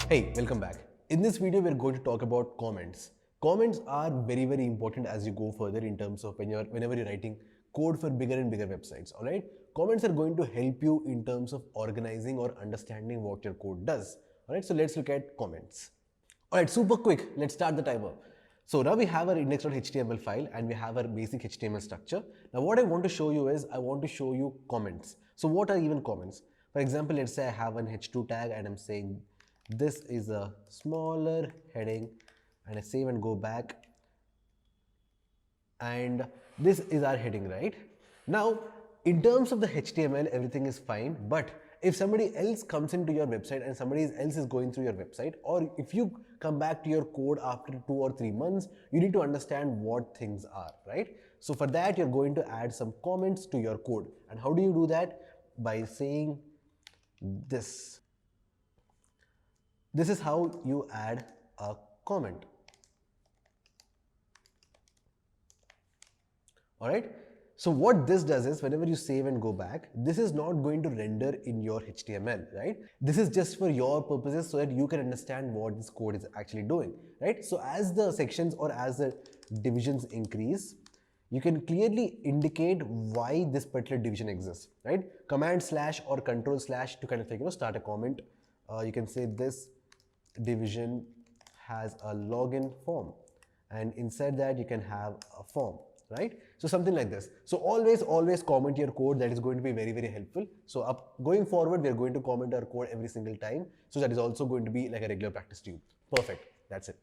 Hey, welcome back. In this video, we're going to talk about comments. Comments are very important as you go further in terms of whenever you're writing code for bigger and bigger websites. All right, comments are going to help you in terms of organizing or understanding what your code does. All right, so let's look at comments. All right, super quick. Let's start the timer. So now we have our index.html file and we have our basic HTML structure. Now what I want to show you is I want to show you comments. So what are even comments? For example, let's say I have an h2 tag and I'm saying this is a smaller heading and I save and go back and this is our heading, right? Now in terms of the HTML, everything is fine, but if somebody else comes into your website and somebody else is going through your website, or if you come back to your code after 2 or 3 months, you need to understand what things are, right? So for that, you're going to add some comments to your code. And how do you do that? By saying this. This is how you add a comment. All right. So what this does is whenever you save and go back, this is not going to render in your HTML, right? This is just for your purposes so that you can understand what this code is actually doing, right? So as the sections or as the divisions increase, you can clearly indicate why this particular division exists, right? Command slash or control slash to kind of start a comment. You can say this division has a login form, and inside that you can have a form, right? So something like this. So always comment your code. That is going to be very helpful. So going forward, we are going to comment our code every single time. So that is also going to be like a regular practice to you. Perfect. That's it.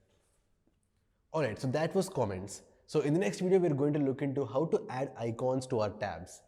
All right. So that was comments. So in the next video, we're going to look into how to add icons to our tabs.